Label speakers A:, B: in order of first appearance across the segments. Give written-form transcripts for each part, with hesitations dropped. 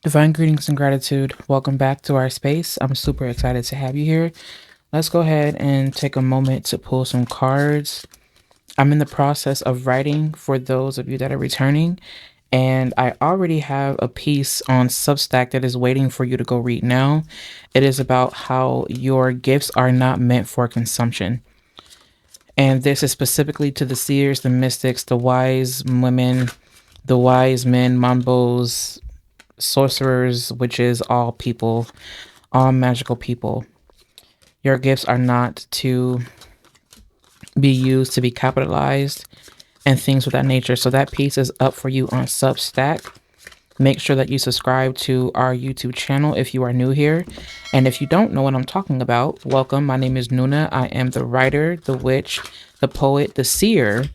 A: Divine greetings and gratitude. Welcome back to our space. I'm super excited to have you here. Let's go ahead and take a moment to pull some cards. I'm in the process of writing for those of you that are returning, and I already have a piece on Substack that is waiting for you to go read now. It is about how your gifts are not meant for consumption. And this is specifically to the seers, the mystics, the wise women, the wise men, mambos, sorcerers, witches, all people, all magical people. Your gifts are not to be used to be capitalized and things of that nature. So that piece is up for you on Substack. Make sure that you subscribe to our YouTube channel if you are new here. And if you don't know what I'm talking about, welcome. My name is Nuna. I am the writer, the witch, the poet, the seer,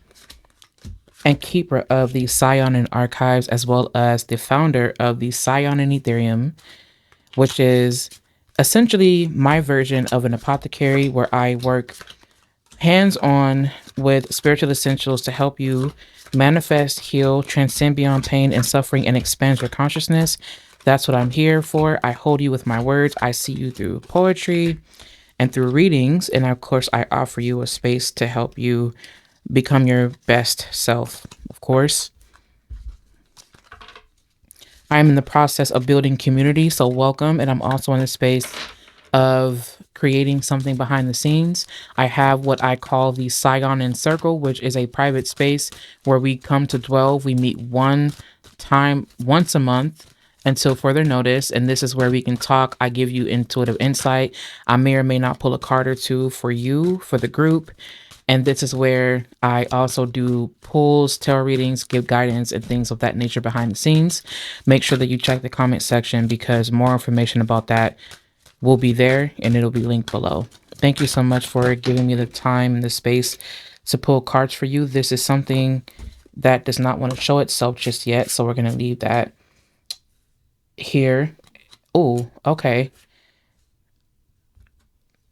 A: and keeper of the Saiyonan archives, as well as the founder of the Saiyonan Etherium, which is essentially my version of an apothecary where I work hands on with spiritual essentials to help you manifest, heal, transcend beyond pain and suffering, and expand your consciousness. That's what I'm here for. I hold you with my words. I see you through poetry and through readings. And of course, I offer you a space to help you become your best self, of course. I'm in the process of building community, so welcome. And I'm also in the space of creating something behind the scenes. I have what I call the Saiyonan Circle, which is a private space where we come to dwell. We meet one time once a month until further notice. And this is where we can talk. I give you intuitive insight. I may or may not pull a card or two for you, for the group. And this is where I also do pulls, tarot readings, give guidance, and things of that nature behind the scenes. Make sure that you check the comment section because more information about that will be there and it'll be linked below. Thank you so much for giving me the time and the space to pull cards for you. This is something that does not want to show itself just yet, so we're going to leave that here. Oh, okay.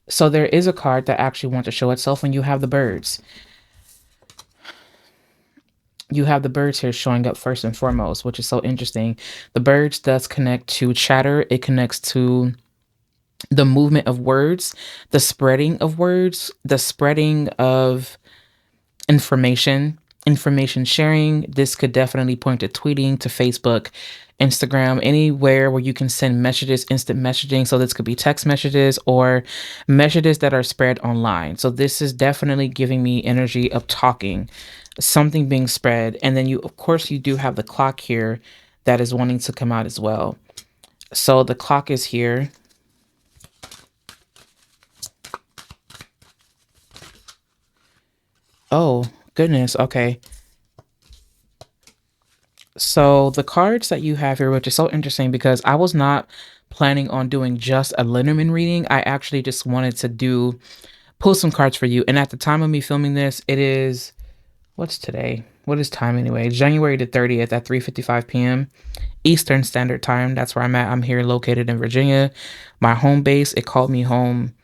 A: So there is a card that actually wants to show itself when you have the birds. You have the birds here showing up first and foremost, which is so interesting. The birds does connect to chatter. It connects to the movement of words, the spreading of words, the spreading of information sharing. This could definitely point to tweeting, to Facebook, Instagram, anywhere where you can send messages, instant messaging. So this could be text messages or messages that are spread online. So this is definitely giving me energy of talking, something being spread. And then you, of course, you do have the clock here that is wanting to come out as well. So the clock is here. Oh, goodness. Okay. So the cards that you have here, which is so interesting because I was not planning on doing just a Lenormand reading. I actually just wanted to pull some cards for you. And at the time of me filming this, it is, what's today? What is time anyway? January the 30th at 3:55 p.m. Eastern Standard Time. That's where I'm at. I'm here located in Virginia. My home base, it called me home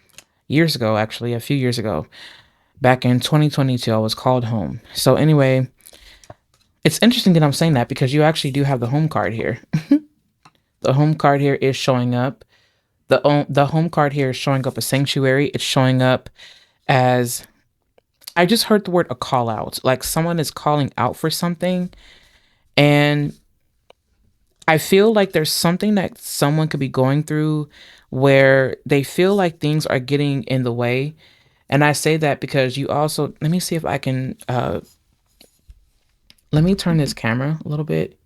A: years ago, actually, a few years ago. Back in 2022, I was called home. So anyway, it's interesting that I'm saying that because you actually do have the home card here. The home card here is showing up. The home card here is showing up a sanctuary. It's showing up as, I just heard the word a call out. Like someone is calling out for something. And I feel like there's something that someone could be going through where they feel like things are getting in the way. And I say that because you also, let me see if I can, let me turn this camera a little bit.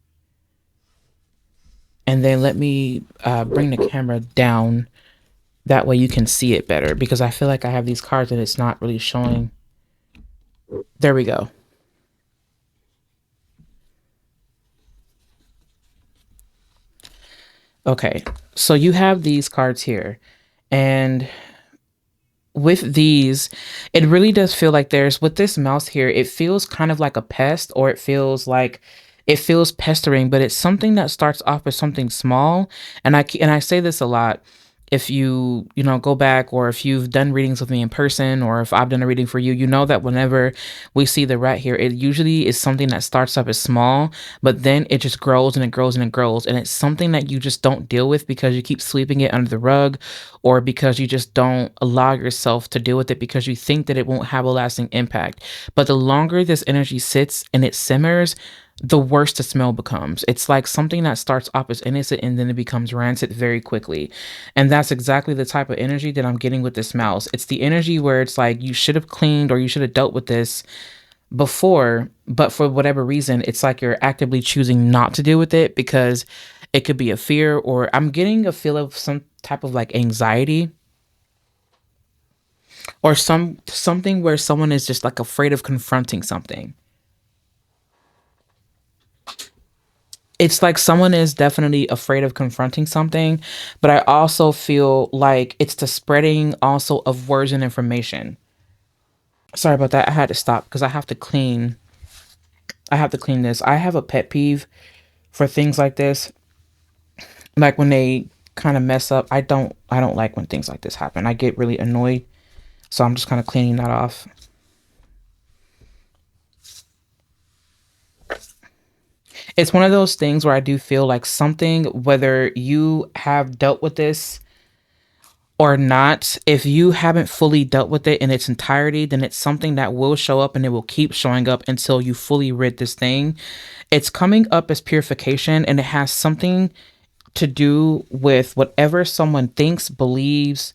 A: And then let me bring the camera down. That way you can see it better because I feel like I have these cards and it's not really showing. There we go. Okay, so you have these cards here. And with these, it really does feel like there's, with this mouse here, it feels kind of like a pest, or it feels like it feels pestering, but it's something that starts off as something small. And I say this a lot. if you go back, or if you've done readings with me in person, or if I've done a reading for you, you know that whenever we see the rat here, it usually is something that starts up as small, but then it just grows and it grows and it grows. And it's something that you just don't deal with because you keep sweeping it under the rug, or because you just don't allow yourself to deal with it because you think that it won't have a lasting impact. But the longer this energy sits and it simmers, the worse the smell becomes. It's like something that starts off as innocent and then it becomes rancid very quickly. And that's exactly the type of energy that I'm getting with this mouse. It's the energy where it's like you should have cleaned or you should have dealt with this before, but for whatever reason, it's like you're actively choosing not to deal with it because it could be a fear, or I'm getting a feel of some type of like anxiety, or something where someone is just like afraid of confronting something. It's like someone is definitely afraid of confronting something, but I also feel like it's the spreading also of words and information. Sorry about that. I had to stop because I have to clean this. I have a pet peeve for things like this. Like when they kind of mess up, I don't like when things like this happen. I get really annoyed. So I'm just kind of cleaning that off. It's one of those things where I do feel like something, whether you have dealt with this or not, if you haven't fully dealt with it in its entirety, then it's something that will show up and it will keep showing up until you fully rid this thing. It's coming up as purification, and it has something to do with whatever someone thinks, believes,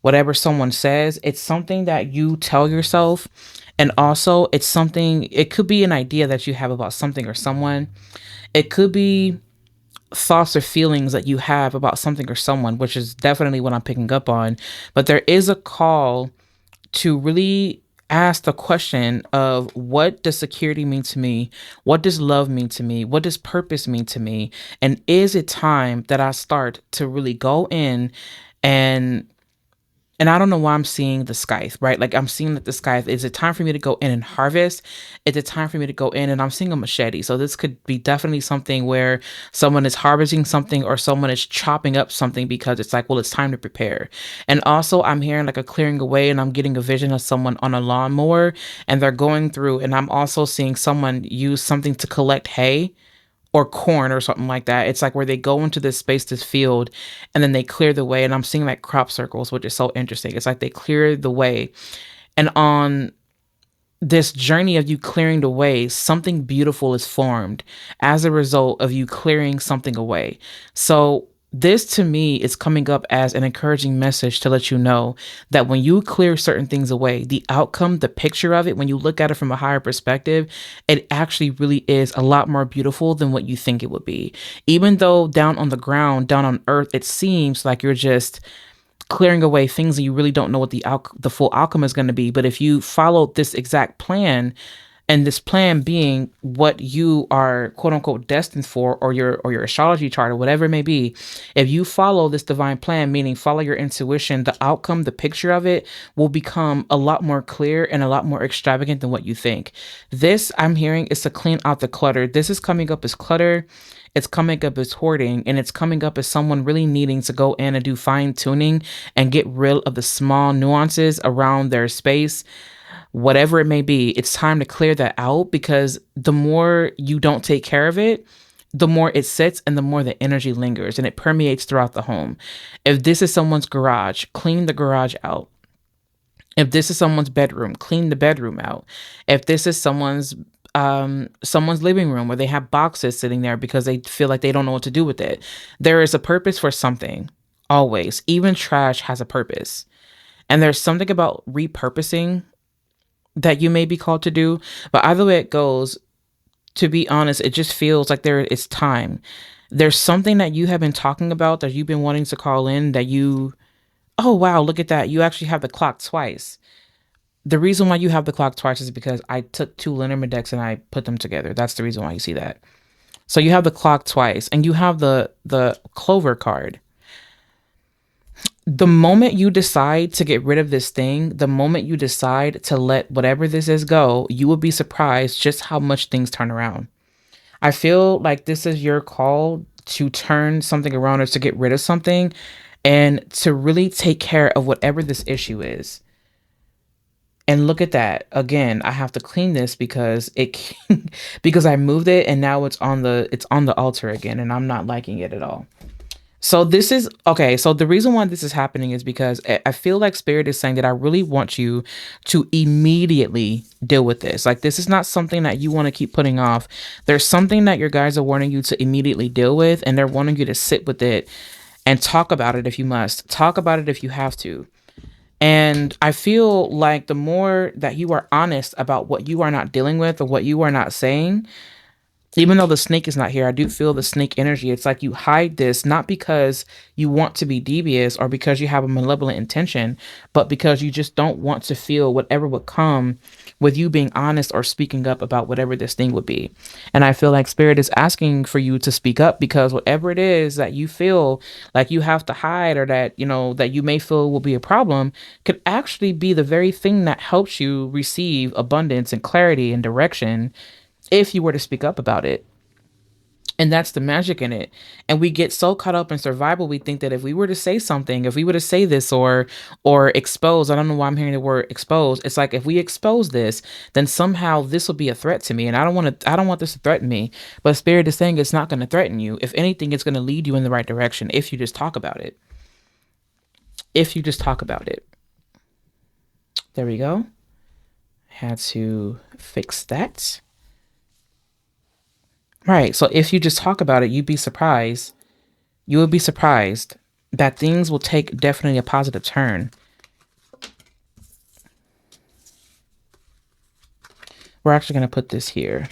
A: whatever someone says. It's something that you tell yourself. And also, it's something, it could be an idea that you have about something or someone. It could be thoughts or feelings that you have about something or someone, which is definitely what I'm picking up on. But there is a call to really ask the question of, what does security mean to me? What does love mean to me? What does purpose mean to me? And is it time that I start to really go in and I don't know why I'm seeing the scythe, right? Like I'm seeing that the scythe, is it time for me to go in and harvest? Is it time for me to go in, and I'm seeing a machete. So this could be definitely something where someone is harvesting something or someone is chopping up something because it's like, well, it's time to prepare. And also I'm hearing like a clearing away, and I'm getting a vision of someone on a lawnmower and they're going through, and I'm also seeing someone use something to collect hay or corn or something like that. It's like where they go into this space, this field, and then they clear the way. And I'm seeing like crop circles, which is so interesting. It's like they clear the way. And on this journey of you clearing the way, something beautiful is formed as a result of you clearing something away. So this to me is coming up as an encouraging message to let you know that when you clear certain things away, the outcome, the picture of it, when you look at it from a higher perspective, it actually really is a lot more beautiful than what you think it would be. Even though down on the ground, down on earth, it seems like you're just clearing away things and you really don't know what the full outcome is going to be. But if you follow this exact plan, and this plan being what you are quote unquote destined for, or your astrology chart or whatever it may be, if you follow this divine plan, meaning follow your intuition, the outcome, the picture of it will become a lot more clear and a lot more extravagant than what you think. This I'm hearing is to clean out the clutter. This is coming up as clutter, it's coming up as hoarding, and it's coming up as someone really needing to go in and do fine tuning and get rid of the small nuances around their space. Whatever it may be, it's time to clear that out, because the more you don't take care of it, the more it sits and the more the energy lingers and it permeates throughout the home. If this is someone's garage, clean the garage out. If this is someone's bedroom, clean the bedroom out. If this is someone's living room where they have boxes sitting there because they feel like they don't know what to do with it, there is a purpose for something. Always. Even trash has a purpose. And there's something about repurposing that you may be called to do. But either way it goes, to be honest, it just feels like there is time. There's something that you have been talking about that you've been wanting to call in, that you, oh wow, look at that. You actually have the clock twice. The reason why you have the clock twice is because I took two Lenormand decks and I put them together. That's the reason why you see that. So you have the clock twice, and you have the clover card. The moment you decide to get rid of this thing, the moment you decide to let whatever this is go, you will be surprised just how much things turn around. I feel like this is your call to turn something around or to get rid of something. and to really take care of whatever this issue is. And look at that. Again, I have to clean this because because I moved it and now it's on the altar again and I'm not liking it at all. So this is okay. So the reason why this is happening is because I feel like Spirit is saying that I really want you to immediately deal with this. Like, this is not something that you want to keep putting off. There's something that your guys are wanting you to immediately deal with, and they're wanting you to sit with it and talk about it if you must. Talk about it if you have to. And I feel like the more that you are honest about what you are not dealing with or what you are not saying, even though the snake is not here, I do feel the snake energy. It's like you hide this not because you want to be devious or because you have a malevolent intention, but because you just don't want to feel whatever would come with you being honest or speaking up about whatever this thing would be. And I feel like Spirit is asking for you to speak up because whatever it is that you feel like you have to hide or that, that you may feel will be a problem could actually be the very thing that helps you receive abundance and clarity and direction if you were to speak up about it. And that's the magic in it. And we get so caught up in survival, we think that if we were to say something, if we were to say this or expose, I don't know why I'm hearing the word expose. It's like if we expose this, then somehow this will be a threat to me. And I don't want this to threaten me. But Spirit is saying it's not going to threaten you. If anything, it's going to lead you in the right direction if you just talk about it. If you just talk about it. There we go. Had to fix that. Right. So if you just talk about it, you'd be surprised. You would be surprised that things will take definitely a positive turn. We're actually going to put this here.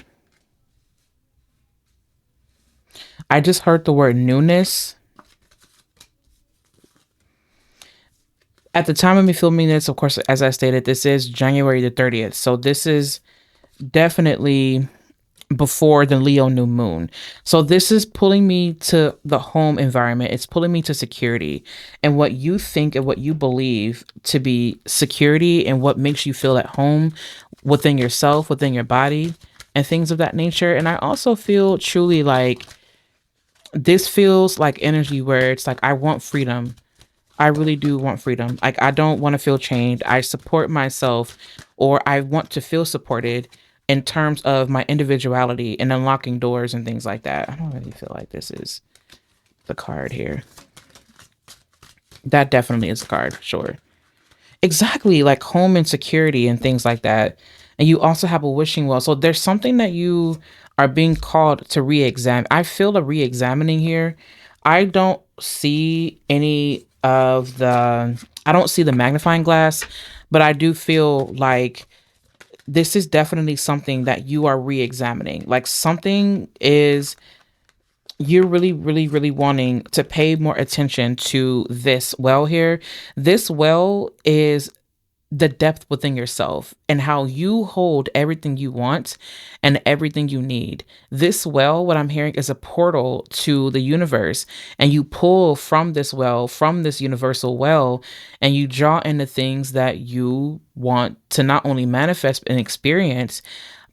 A: I just heard the word newness. At the time of me filming this, of course, as I stated, this is January the 30th. So this is definitely before the Leo new moon. So this is pulling me to the home environment. It's pulling me to security and what you think and what you believe to be security and what makes you feel at home within yourself, within your body and things of that nature. And I also feel truly like this feels like energy where it's like, I want freedom. I really do want freedom. Like, I don't want to feel chained. I support myself, or I want to feel supported in terms of my individuality and unlocking doors and things like that. I don't really feel like this is the card here. That definitely is a card, sure. Exactly, like home and security and things like that. And you also have a wishing well. So there's something that you are being called to re-examine. I feel a re-examining here. I don't see any of the, I don't see the magnifying glass, but I do feel like this is definitely something that you are re-examining. Like something is, you're really, really, really wanting to pay more attention to this well here. This well is the depth within yourself and how you hold everything you want and everything you need. This well, what I'm hearing is a portal to the universe, and you pull from this well, from this universal well, and you draw in the things that you want to not only manifest and experience,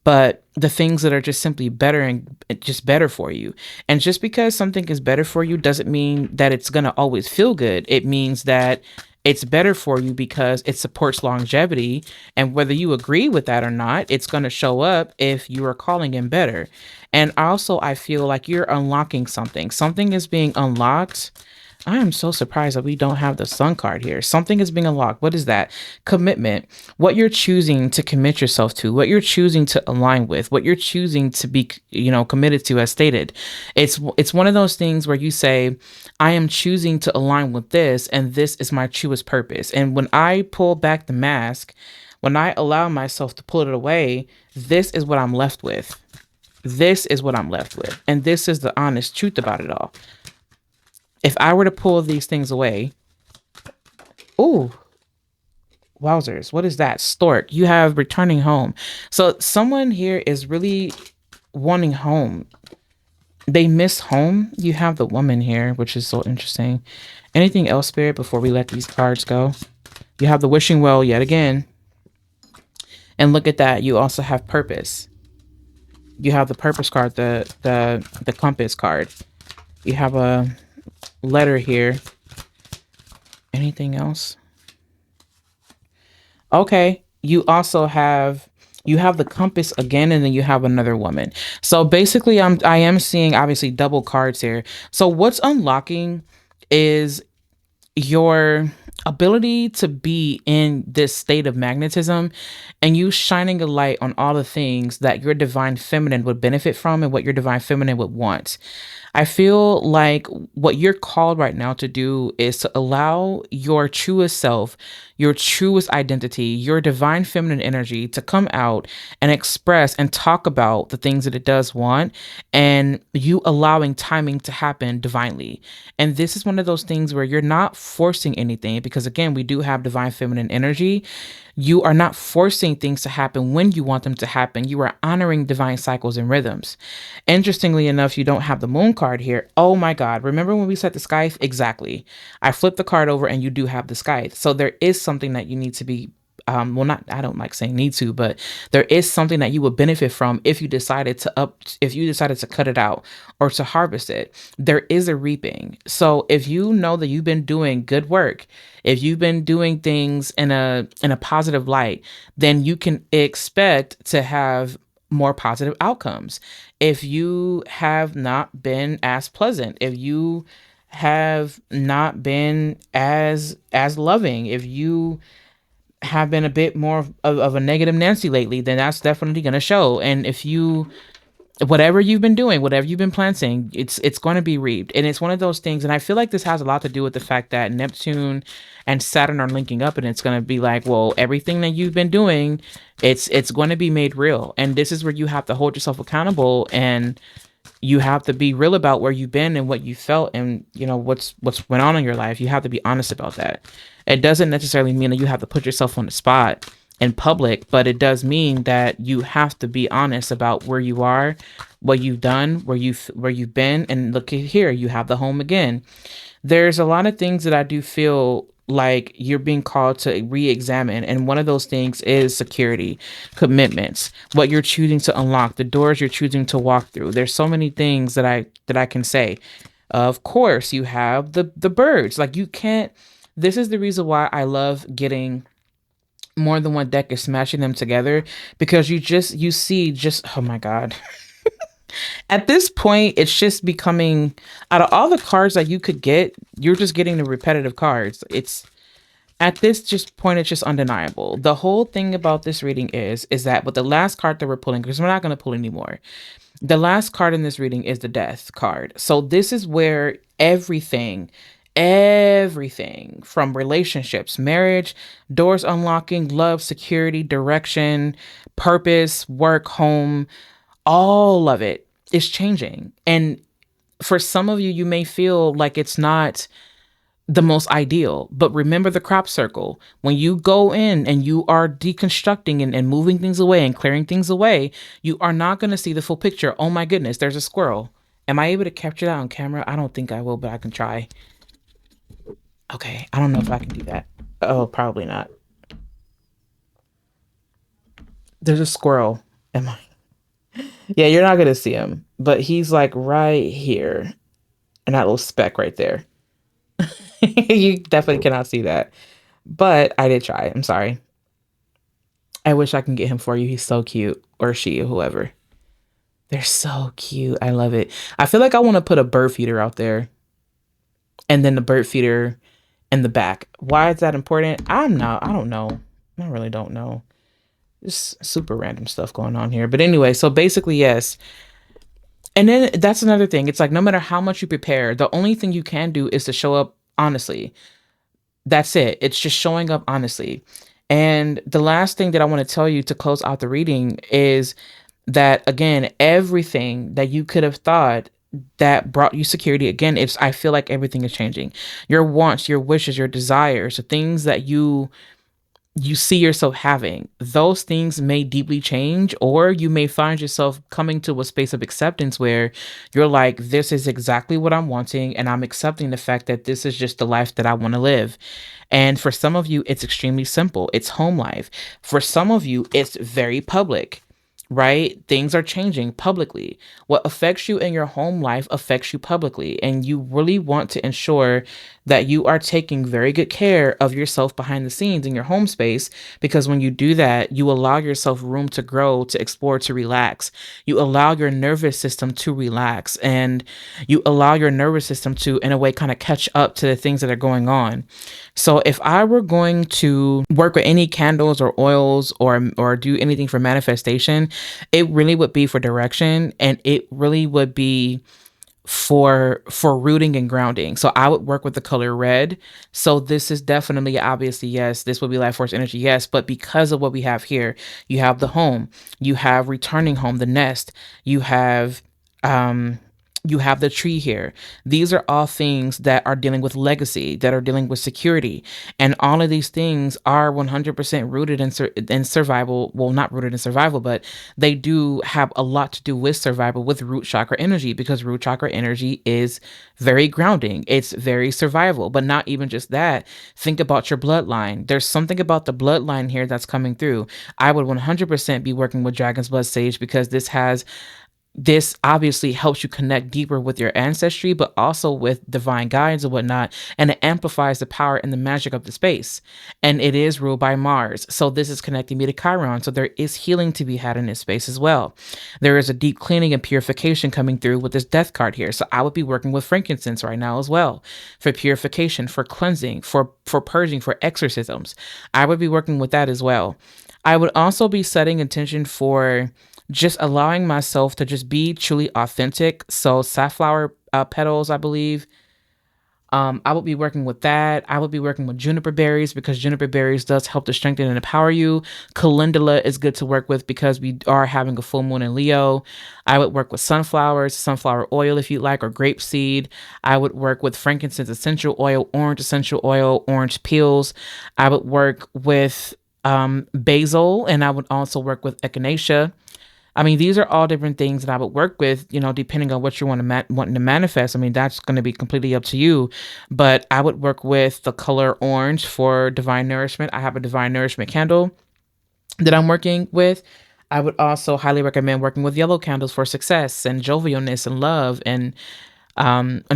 A: but the things that are just simply better and just better for you. And just because something is better for you doesn't mean that it's going to always feel good. It means that it's better for you because it supports longevity. And whether you agree with that or not, it's going to show up if you are calling in better. And also, I feel like you're unlocking something. Something is being unlocked. I am so surprised that we don't have the sun card here. Something is being unlocked. What is that? Commitment. What you're choosing to commit yourself to, what you're choosing to align with, what you're choosing to be, committed to, as stated. It's one of those things where you say, I am choosing to align with this, and this is my truest purpose. And when I pull back the mask, when I allow myself to pull it away, this is what I'm left with. This is what I'm left with. And this is the honest truth about it all. If I were to pull these things away, ooh, wowzers, what is that? Stork, you have returning home. So someone here is really wanting home. They miss home. You have the woman here, which is so interesting. Anything else, Spirit, before we let these cards go? You have the wishing well yet again. And look at that. You also have purpose. You have the purpose card, the compass card. You have a letter here. Anything else? Okay. You have the compass again, and then you have another woman. So basically, I am seeing obviously double cards here. So what's unlocking is your ability to be in this state of magnetism, and you shining a light on all the things that your divine feminine would benefit from and what your divine feminine would want. I feel like what you're called right now to do is to allow your truest self, your truest identity, your divine feminine energy to come out and express and talk about the things that it does want, and you allowing timing to happen divinely. And this is one of those things where you're not forcing anything, because again, we do have divine feminine energy. You are not forcing things to happen when you want them to happen. You are honoring divine cycles and rhythms. Interestingly enough, you don't have the moon card here. Oh my God. Remember when we said the scythe? Exactly. I flipped the card over and you do have the scythe. So there is something that you need to be well, not, I don't like saying need to, but there is something that you would benefit from if you decided to cut it out or to harvest it. There is a reaping. So if you know that you've been doing good work, if you've been doing things in a positive light, then you can expect to have more positive outcomes. If you have not been as pleasant, if you have not been as loving, if you have been a bit more of a negative Nancy lately, then that's definitely going to show. And if you, whatever you've been doing, whatever you've been planting, it's going to be reaped. And it's one of those things. And I feel like this has a lot to do with the fact that Neptune and Saturn are linking up, and it's going to be like, well, everything that you've been doing, it's going to be made real. And this is where you have to hold yourself accountable, and you have to be real about where you've been and what you felt, and what's went on in your life. You have to be honest about that. It doesn't necessarily mean that you have to put yourself on the spot in public, but it does mean that you have to be honest about where you are, what you've done, where you've been. And look at here, you have the home again. There's a lot of things that I do feel like you're being called to re-examine, and one of those things is security, commitments, what you're choosing to unlock, the doors you're choosing to walk through. There's so many things that I can say. Of course, you have the birds. Like, you can't. This is the reason why I love getting more than one deck and smashing them together, because you see just, oh my God. At this point, it's just becoming, out of all the cards that you could get, you're just getting the repetitive cards. It's at this just point, it's just undeniable. The whole thing about this reading is that with the last card that we're pulling, because we're not going to pull anymore, the last card in this reading is the death card. So this is where everything from relationships, marriage, doors unlocking, love, security, direction, purpose, work, home, all of it is changing. And for some of you, you may feel like it's not the most ideal, but remember the crop circle. When you go in and you are deconstructing and moving things away and clearing things away, you are not going to see the full picture. Oh my goodness, there's a squirrel. Am I able to capture that on camera? I don't think I will, but I can try. Okay, I don't know if I can do that. Oh, probably not. There's a squirrel. Am I? Yeah, you're not gonna see him, but he's like right here, and that little speck right there. You definitely cannot see that, but I did try. I'm sorry. I wish I can get him for you. He's so cute, or she, or whoever. They're so cute. I love it. I feel like I want to put a bird feeder out there, and then the bird feeder in the back. Why is that important? I don't know. I really don't know. Just super random stuff going on here. But anyway, so basically, yes. And then that's another thing. It's like, no matter how much you prepare, the only thing you can do is to show up honestly. That's it. It's just showing up honestly. And the last thing that I want to tell you to close out the reading is that, again, everything that you could have thought that brought you security, again, I feel like everything is changing. Your wants, your wishes, your desires, the things that you see yourself having, those things may deeply change, or you may find yourself coming to a space of acceptance where you're like, this is exactly what I'm wanting, and I'm accepting the fact that this is just the life that I want to live. And for some of you, it's extremely simple. It's home life. For some of you, it's very public. right? Things are changing publicly. What affects you in your home life affects you publicly. And you really want to ensure that you are taking very good care of yourself behind the scenes in your home space, because when you do that, you allow yourself room to grow, to explore, to relax. You allow your nervous system to relax, and you allow your nervous system to, in a way, kind of catch up to the things that are going on. So if I were going to work with any candles or oils or do anything for manifestation, it really would be for direction, and it really would be for rooting and grounding. So I would work with the color red. So this is definitely, obviously, yes, this would be life force energy, yes, but because of what we have here, you have the home, you have returning home, the nest, you have um you have the tree here. These are all things that are dealing with legacy, that are dealing with security. And all of these things are 100% rooted in survival. Well, not rooted in survival, but they do have a lot to do with survival, with root chakra energy, because root chakra energy is very grounding. It's very survival, but not even just that. Think about your bloodline. There's something about the bloodline here that's coming through. I would 100% be working with Dragon's Blood Sage, because this obviously helps you connect deeper with your ancestry, but also with divine guides and whatnot. And it amplifies the power and the magic of the space. And it is ruled by Mars. So this is connecting me to Chiron. So there is healing to be had in this space as well. There is a deep cleaning and purification coming through with this death card here. So I would be working with frankincense right now as well, for purification, for cleansing, for purging, for exorcisms. I would be working with that as well. I would also be setting intention for just allowing myself to just be truly authentic. So safflower petals, I believe. I would be working with that. I would be working with juniper berries, because juniper berries does help to strengthen and empower you. Calendula is good to work with because we are having a full moon in Leo. I would work with sunflowers, sunflower oil if you like, or grapeseed. I would work with frankincense essential oil, orange peels. I would work with basil, and I would also work with echinacea. I mean, these are all different things that I would work with, depending on what you want to wanting to manifest. I mean, that's going to be completely up to you. But I would work with the color orange for divine nourishment. I have a divine nourishment candle that I'm working with. I would also highly recommend working with yellow candles for success and jovialness and love and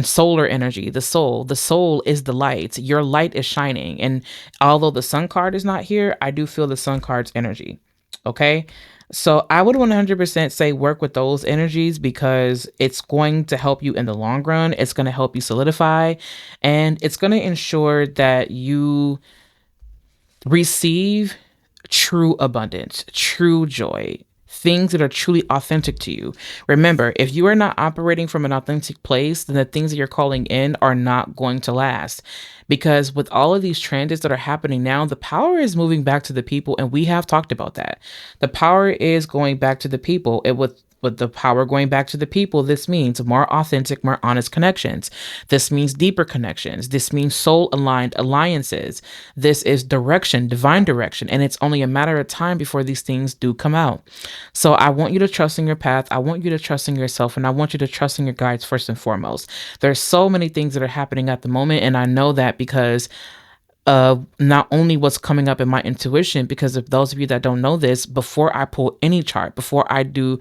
A: solar energy. The soul is the light. Your light is shining. And although the sun card is not here, I do feel the sun card's energy. Okay. So I would 100% say work with those energies, because it's going to help you in the long run. It's going to help you solidify, and it's going to ensure that you receive true abundance, true joy, things that are truly authentic to you. Remember, if you are not operating from an authentic place, then the things that you're calling in are not going to last. Because with all of these transits that are happening now, the power is moving back to the people, and we have talked about that. The power is going back to the people. With the power going back to the people, this means more authentic, more honest connections. This means deeper connections. This means soul aligned alliances. This is direction, divine direction. And it's only a matter of time before these things do come out. So I want you to trust in your path. I want you to trust in yourself. And I want you to trust in your guides first and foremost. There's so many things that are happening at the moment. And I know that because not only what's coming up in my intuition, because if those of you that don't know this, before I pull any chart, before I do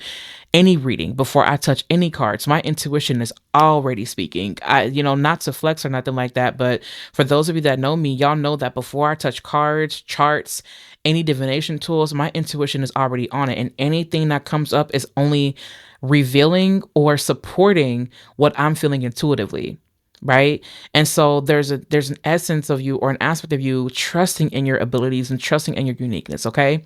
A: any reading, before I touch any cards, my intuition is already speaking. Not to flex or nothing like that, but for those of you that know me, y'all know that before I touch cards, charts, any divination tools, my intuition is already on it. And anything that comes up is only revealing or supporting what I'm feeling intuitively. Right. And so there's an essence of you, or an aspect of you, trusting in your abilities and trusting in your uniqueness. Okay.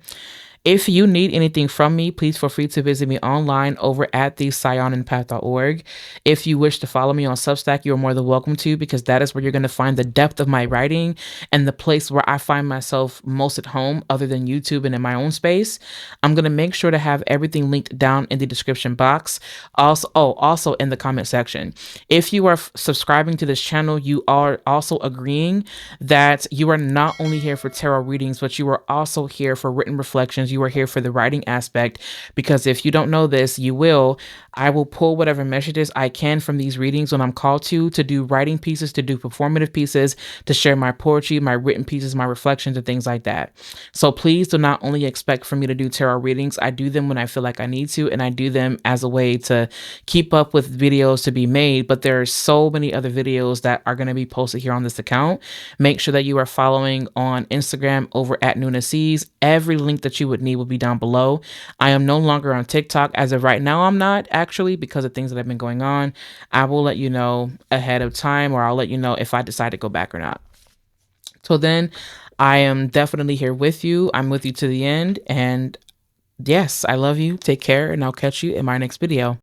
A: If you need anything from me, please feel free to visit me online over at the SaiyonanPath.org. If you wish to follow me on Substack, you are more than welcome to, because that is where you're going to find the depth of my writing and the place where I find myself most at home, other than YouTube and in my own space. I'm going to make sure to have everything linked down in the description box. Also in the comment section. If you are subscribing to this channel, you are also agreeing that you are not only here for tarot readings, but you are also here for written reflections. reflections. You are here for the writing aspect, because if you don't know this, you will. I will pull whatever messages I can from these readings when I'm called to do writing pieces, to do performative pieces, to share my poetry, my written pieces, my reflections, and things like that. So please do not only expect for me to do tarot readings. I do them when I feel like I need to, and I do them as a way to keep up with videos to be made. But there are so many other videos that are going to be posted here on this account. Make sure that you are following on Instagram over at Nuna Sees. Every link that you would need will be down below. I am no longer on TikTok as of right now. I'm not, actually, because of things that have been going on. I will let you know ahead of time, or I'll let you know if I decide to go back or not. Till then, I am definitely here with you. I'm with you to the end. And yes, I love you. Take care, and I'll catch you in my next video.